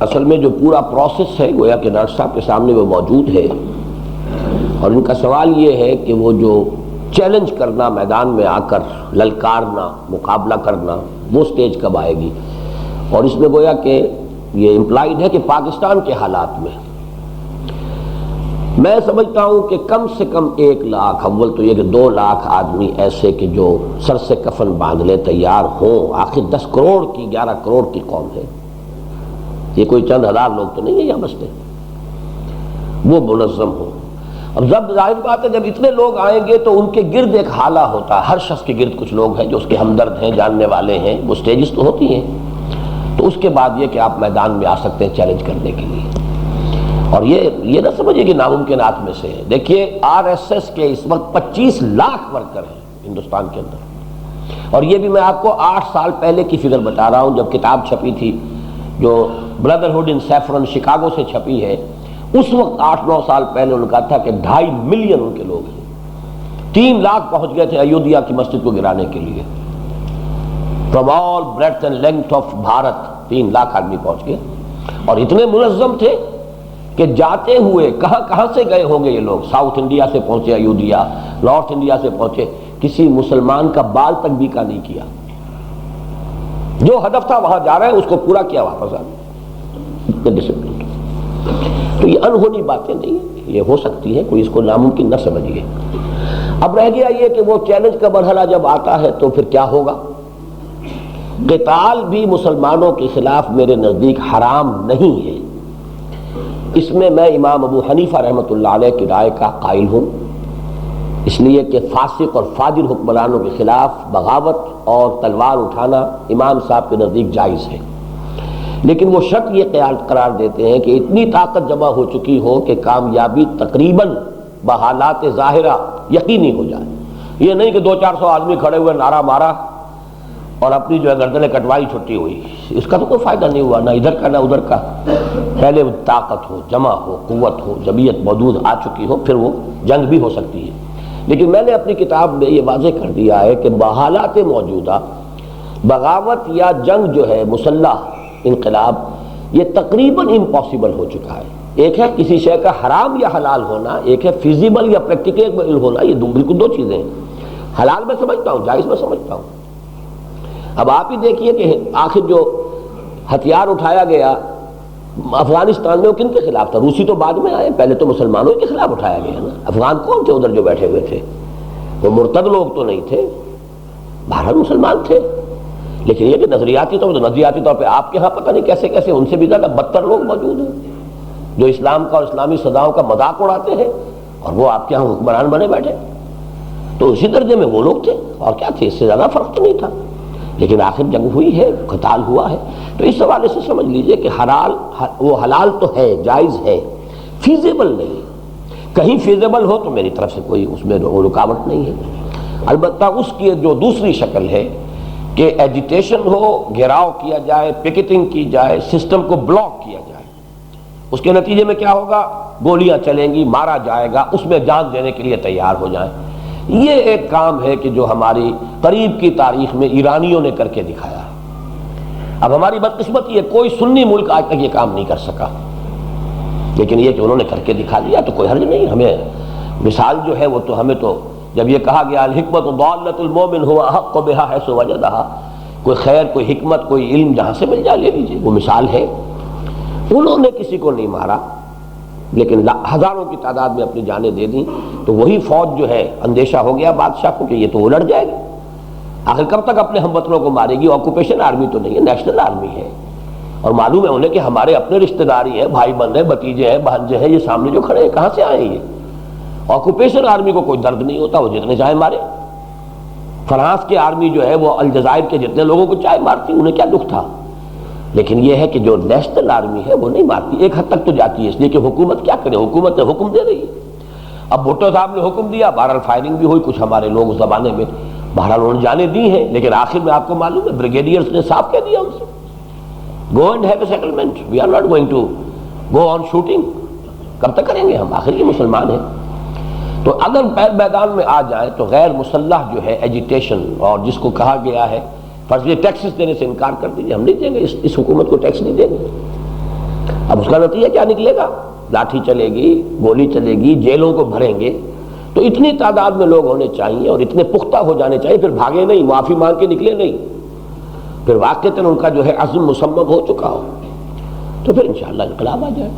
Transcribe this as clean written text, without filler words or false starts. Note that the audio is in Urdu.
اصل میں جو پورا پروسیس ہے گویا کہ ڈاکٹر صاحب کے سامنے وہ موجود ہے، اور ان کا سوال یہ ہے کہ وہ جو چیلنج کرنا، میدان میں آ کر للکارنا، مقابلہ کرنا، وہ سٹیج کب آئے گی؟ اور اس میں گویا کہ یہ امپلائڈ ہے کہ پاکستان کے حالات میں میں سمجھتا ہوں کہ کم سے کم 1 لاکھ، اول تو یہ کہ 2 لاکھ آدمی ایسے کہ جو سر سے کفن باندھ لے تیار ہوں۔ آخر 10 کروڑ کی 11 کروڑ کی قوم ہے، یہ کوئی چند ہزار لوگ تو نہیں ہے یہاں بستے، وہ منظم ہو۔ اب جب ظاہر بات ہے جب اتنے لوگ آئیں گے تو ان کے گرد ایک حالہ ہوتا ہے، ہر شخص کے گرد کچھ لوگ ہیں جو اس کے ہمدرد ہیں، جاننے والے ہیں، وہ سٹیجز تو ہوتی ہیں۔ تو اس کے بعد یہ کہ آپ میدان میں آ سکتے ہیں چیلنج کرنے کے لیے، اور یہ نہ سمجھے کہ ناممکنات میں سے ہے۔ دیکھیے RSS کے اس وقت 25 لاکھ ورکر ہیں ہندوستان کے اندر، اور یہ بھی میں آپ کو 8 سال پہلے کی فگر بتا رہا ہوں، جب کتاب چھپی تھی جو بردرہڈ ان سیفرن شکاگو سے چھپی ہے، اس وقت 8-9 سال پہلے ان کا تھا کہ 2.5 ملین ان کے لوگ ہیں۔ 3 لاکھ پہنچ گئے تھے ایودھیا کی مسجد کو گرانے کے لیے، from all breadth and length of Bharat 3 lakh آدمی پہنچ گئے، اور اتنے منظم تھے کہ جاتے ہوئے کہاں سے گئے ہوں گے یہ لوگ، ساؤتھ انڈیا سے پہنچے ایودھیا، نارتھ انڈیا سے پہنچے، کسی مسلمان کا بال تک بھی کا نہیں کیا، جو ہدف تھا وہاں جا رہے ہیں اس کو پورا کیا، واپس آ گئے۔ تو یہ انہونی باتیں نہیں ہیں، یہ ہو سکتی ہے، کوئی اس کو ناممکن نہ سمجھیے۔ اب رہ گیا یہ کہ وہ چیلنج کا مرحلہ جب آتا ہے تو پھر کیا ہوگا؟ قتال بھی مسلمانوں کے خلاف میرے نزدیک حرام نہیں ہے، اس میں میں امام ابو حنیفہ رحمۃ اللہ علیہ کی رائے کا قائل ہوں، اس لیے کہ فاسق اور فاجر حکمرانوں کے خلاف بغاوت اور تلوار اٹھانا امام صاحب کے نزدیک جائز ہے، لیکن وہ شرط یہ قرار دیتے ہیں کہ اتنی طاقت جمع ہو چکی ہو کہ کامیابی تقریباً بحالات ظاہرہ یقینی ہو جائے۔ یہ نہیں کہ 200-400 آدمی کھڑے ہوئے نعرہ مارا اور اپنی جو ہے گردنیں کٹوائی چھٹی ہوئی، اس کا تو کوئی فائدہ نہیں ہوا، نہ ادھر کا نہ ادھر کا۔ پہلے طاقت ہو، جمع ہو، قوت ہو، جمعیت موجود آ چکی ہو، پھر وہ جنگ بھی ہو سکتی ہے۔ لیکن میں نے اپنی کتاب میں یہ واضح کر دیا ہے کہ بحالات موجودہ بغاوت یا جنگ جو ہے، مسلح انقلاب، یہ تقریباً امپاسبل ہو چکا ہے۔ ایک ہے کسی شے کا حرام یا حلال ہونا، ایک ہے فیزیبل یا پریکٹیکل ہونا، یہ بالکل 2 چیزیں ہیں۔ حلال میں سمجھتا ہوں، جائز میں سمجھتا ہوں۔ اب آپ ہی دیکھیے کہ آخر جو ہتھیار اٹھایا گیا افغانستان میں وہ کن کے خلاف تھا؟ روسی تو بعد میں آئے، پہلے تو مسلمانوں کے خلاف اٹھایا گیا نا۔ افغان کون تھے ادھر جو بیٹھے ہوئے تھے؟ وہ مرتد لوگ تو نہیں تھے، بہرحال مسلمان تھے، لیکن یہ کہ نظریاتی طور پہ آپ کے ہاں پتہ نہیں کیسے کیسے ان سے بھی زیادہ بدتر لوگ موجود ہیں جو اسلام کا اور اسلامی صداؤں کا مذاق اڑاتے ہیں، اور وہ آپ کے ہاں حکمران بنے بیٹھے۔ تو اسی درجے میں وہ لوگ تھے، اور کیا تھے، اس سے زیادہ فرق تو نہیں تھا، لیکن آخر جنگ ہوئی ہے، قتال ہوا ہے۔ تو اس حوالے سے سمجھ لیجئے کہ وہ حلال تو ہے، جائز ہے، فیزیبل نہیں۔ کہیں فیزیبل ہو تو میری طرف سے کوئی اس میں رکاوٹ نہیں ہے۔ البتہ اس کی جو دوسری شکل ہے کہ ایجیٹیشن ہو، گھیراؤ کیا جائے، پکیٹنگ کی جائے، سسٹم کو بلاک کیا جائے، اس کے نتیجے میں کیا ہوگا؟ گولیاں چلیں گی، مارا جائے گا، اس میں جان دینے کے لیے تیار ہو جائیں۔ یہ ایک کام ہے کہ جو ہماری قریب کی تاریخ میں ایرانیوں نے کر کے دکھایا۔ اب ہماری بدقسمتی ہے کوئی سنی ملک آج تک یہ کام نہیں کر سکا، لیکن یہ کہ انہوں نے کر کے دکھا دیا تو کوئی حرج نہیں۔ ہمیں مثال جو ہے وہ تو ہمیں تو جب یہ کہا گیا الحکمت ضالۃ المؤمن هو احق بها حيث وجدها، کوئی خیر، کوئی حکمت، کوئی علم جہاں سے مل جائے لے لیجیے، وہ مثال ہے۔ انہوں نے کسی کو نہیں مارا، لیکن ہزاروں کی تعداد میں اپنی جانیں دے دیں، تو وہی فوج جو ہے اندیشہ ہو گیا بادشاہ کو کہ یہ تو وہ لڑ جائے گی، آخر کب تک اپنے ہم وطنوں کو مارے گی؟ آکوپیشن آرمی تو نہیں ہے، نیشنل آرمی ہے، اور معلوم ہے انہیں کہ ہمارے اپنے رشتہ داری ہیں، بھائی بندے ہیں، بھتیجے ہیں، بھانجے ہیں، یہ سامنے جو کھڑے ہیں کہاں سے آئے یہ؟ آکوپیشن آرمی کو کوئی درد نہیں ہوتا، وہ جتنے چاہے مارے۔ فرانس کی آرمی جو ہے وہ الجزائر کے جتنے لوگوں کو چاہے مارتی، انہیں کیا دکھ تھا؟ لیکن یہ ہے کہ جو نیشنل آرمی ہے وہ نہیں مارتی، ایک حد تک تو جاتی ہے، اس لیے کہ حکومت کیا کرے، حکومت نے حکم دے رہی ہے۔ اب بھٹو صاحب نے حکم دیا، بہرحال فائرنگ بھی ہوئی، کچھ ہمارے لوگ اس زمانے میں بہرحال انہوں نے جانے دی ہیں، لیکن آخر میں آپ کو معلوم ہے بریگیڈیئرز نے صاف کہہ دیا ان سے، go and have a settlement, we are not going to go on shooting, کب تک کریں گے ہم، آخر یہ مسلمان ہیں۔ تو اگر میدان میں آ جائیں تو غیر مسلح جو ہے ایجیٹیشن، اور جس کو کہا گیا ہے فرض یہ ٹیکسز دینے سے انکار کر دیجیے، ہم نہیں دیں گے، اس حکومت کو ٹیکس نہیں دیں گے، اب اس کا نتیجہ کیا نکلے گا؟ لاٹھی چلے گی، گولی چلے گی، جیلوں کو بھریں گے. تو اتنی تعداد میں لوگ ہونے چاہیے اور اتنے پختہ ہو جانے چاہیے، پھر بھاگے نہیں، معافی مانگ کے نکلے نہیں، پھر واقعتاً ان کا جو ہے عزم مصمم ہو چکا ہو، تو پھر انشاءاللہ انقلاب آ جائے.